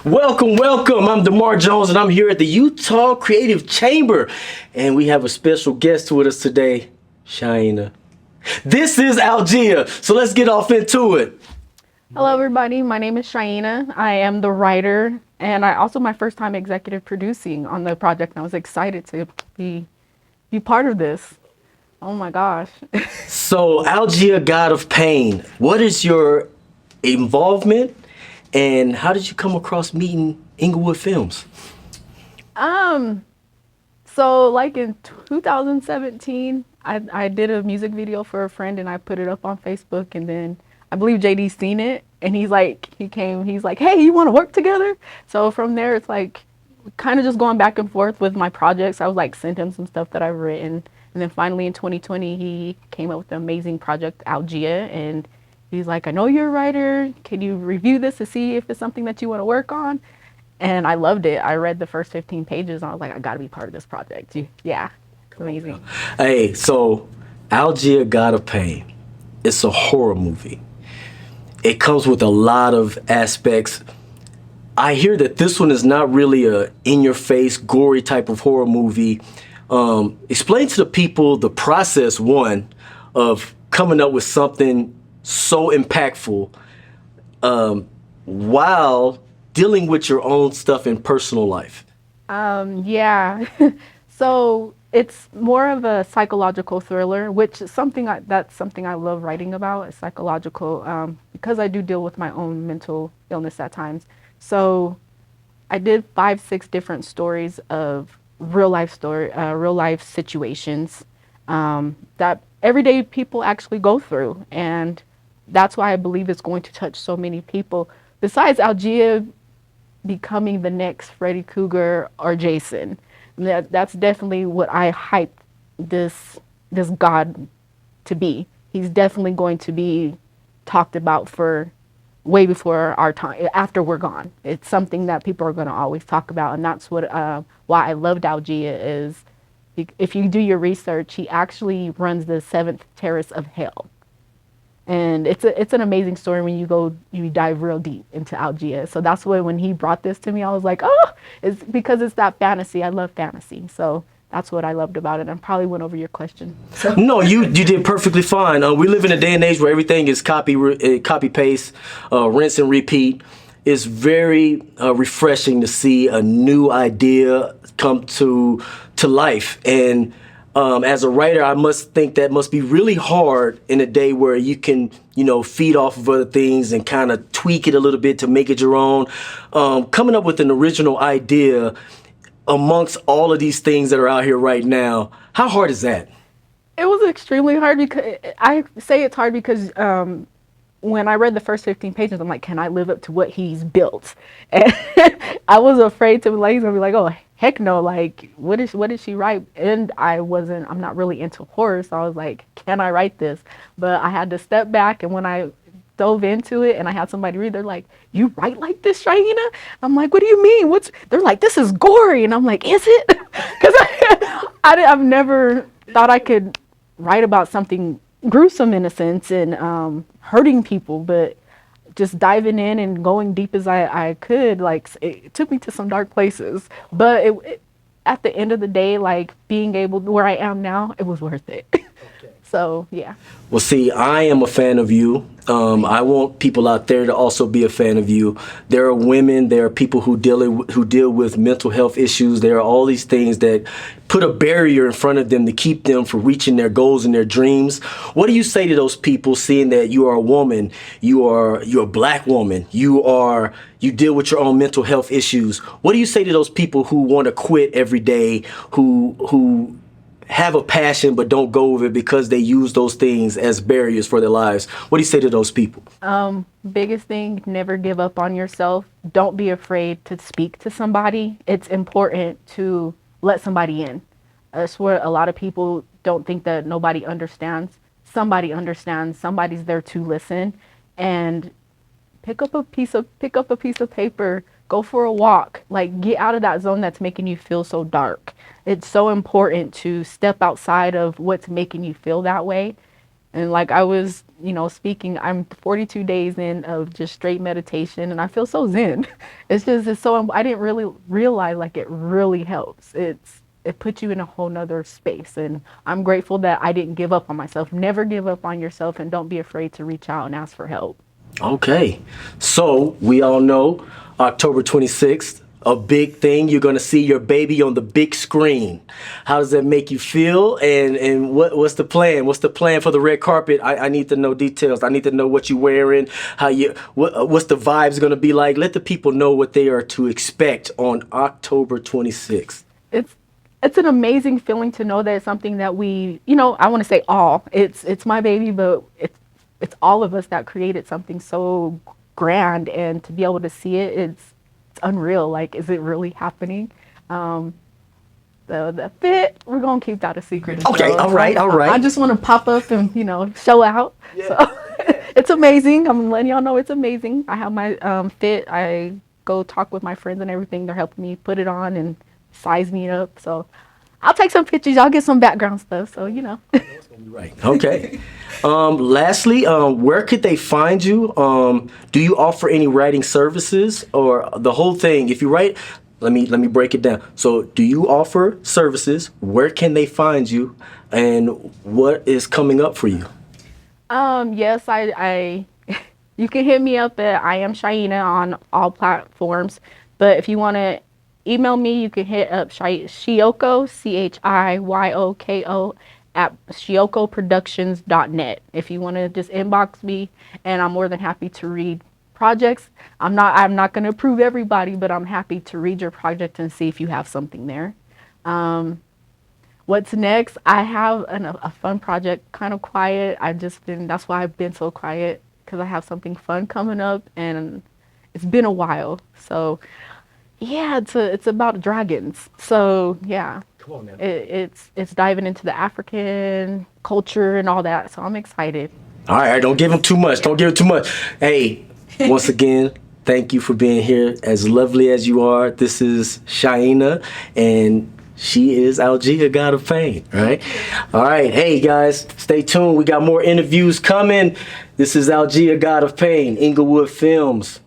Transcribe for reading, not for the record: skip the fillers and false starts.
Welcome. I'm Damarr Jones, and I'm here at the Utah Creative Chamber, and we have a special guest with us today, Shyina. This is Algea, so let's get off into it. Hello, everybody. My name is Shyina. I am the writer, and I also my first time executive producing on the project. And I was excited to be part of this. Oh my gosh. So, Algea, God of Pain, what is your involvement, and how did you come across meeting Englewood Films? So like in 2017, I did a music video for a friend, and I put it up on Facebook, and then I believe JD seen it, and he's like, hey, you want to work together? So from there, it's like kind of just going back and forth with my projects. I was like, sent him some stuff that I've written. And then finally in 2020, he came up with the amazing project Algea, and he's like, I know you're a writer. Can you review this to see if it's something that you want to work on? And I loved it. I read the first 15 pages, and I was like, I got to be part of this project. Yeah, it's amazing. Hey, so Algea, God of Pain, it's a horror movie. It comes with a lot of aspects. I hear that this one is not really a in-your-face, gory type of horror movie. Explain to the people the process, one, of coming up with something so impactful while dealing with your own stuff in personal life. Yeah. So it's more of a psychological thriller, which is that's something I love writing about, is psychological, because I do deal with my own mental illness at times. So I did 5, 6 different stories of real life situations that everyday people actually go through, and that's why I believe it's going to touch so many people. Besides Algea becoming the next Freddy Krueger or Jason, that's definitely what I hype this god to be. He's definitely going to be talked about for way before our time, after we're gone. It's something that people are going to always talk about, and that's what why I loved Algea is, if you do your research, he actually runs the 7th terrace of hell. And it's an amazing story when you dive real deep into Algea. So that's why when he brought this to me, I was like, oh, it's because it's that fantasy. I love fantasy. So that's what I loved about it. I probably went over your question. No, you did perfectly fine. We live in a day and age where everything is copy paste, rinse and repeat. It's very refreshing to see a new idea come to life. And as a writer, I must think that must be really hard in a day where you can, feed off of other things and kind of tweak it a little bit to make it your own. Coming up with an original idea amongst all of these things that are out here right now, how hard is that? It was extremely hard, because I say it's hard because when I read the first 15 pages, I'm like, can I live up to what he's built? And I was afraid to, like, he's gonna be like, oh, heck no, like, what did she write? And I'm not really into horror, so I was like, can I write this? But I had to step back, and when I dove into it and I had somebody read, they're like, you write like this, Shyina? I'm like, what do you mean? They're like, this is gory. And I'm like, is it? Because I've never thought I could write about something gruesome, in a sense, and hurting people, but just diving in and going deep as I could, like, it took me to some dark places, but at the end of the day, like, being able where I am now, it was worth it. So yeah. Well, see, I am a fan of you. I want people out there to also be a fan of you. There are women, there are people who deal with mental health issues. There are all these things that put a barrier in front of them to keep them from reaching their goals and their dreams. What do you say to those people, seeing that you are a woman, you're a black woman, you deal with your own mental health issues? What do you say to those people who want to quit every day, who have a passion but don't go with it because they use those things as barriers for their lives? What do you say to those people? Biggest thing, never give up on yourself. Don't be afraid to speak to somebody. It's important to let somebody in. That's where a lot of people don't think that nobody understands. Somebody understands. Somebody's there to listen. And pick up a piece of paper, go for a walk, like, get out of that zone that's making you feel so dark. It's so important to step outside of what's making you feel that way And like I was, speaking, I'm 42 days in of just straight meditation, and I feel so zen. It's so, I didn't really realize like it really helps. It puts you in a whole nother space. And I'm grateful that I didn't give up on myself. Never give up on yourself, and don't be afraid to reach out and ask for help. Okay. So we all know October 26th, a big thing. You're going to see your baby on the big screen. How does that make you feel? And what's the plan? What's the plan for the red carpet? I need to know details. I need to know what you're wearing, what's the vibes going to be like. Let the people know what they are to expect on October 26th. It's an amazing feeling to know that it's something that we, I want to say all. It's my baby, but it's all of us that created something so grand, and to be able to see it, it's unreal. Like, is it really happening? The fit, we're gonna keep that a secret. Okay, all right. I just want to pop up and show out. Yeah. So it's amazing. I'm letting y'all know it's amazing. I have my fit. I go talk with my friends and everything. They're helping me put it on and size me up. So I'll take some pictures. Y'all get some background stuff. So Right. Okay. Lastly, where could they find you? Do you offer any writing services, or the whole thing? If you write, let me break it down. So, do you offer services? Where can they find you, and what is coming up for you? Yes, I you can hit me up at I am Shyina on all platforms. But if you want to email me, you can hit up Shyoko, CHIYOKO, at shyokoproductions.net. If you want to just inbox me, and I'm more than happy to read projects. I'm not going to approve everybody, but I'm happy to read your project and see if you have something there. What's next? I have a fun project, kind of quiet. That's why I've been so quiet, because I have something fun coming up, and it's been a while. So yeah, it's about dragons. So yeah. Come on, man. It's diving into the African culture and all that. So I'm excited. All right, don't give them too much. Don't give it too much. Hey, once again, thank you for being here. As lovely as you are, this is Shyina, and she is Algea, God of Pain, right? All right, hey guys, stay tuned. We got more interviews coming. This is Algea, God of Pain, Englewood Films.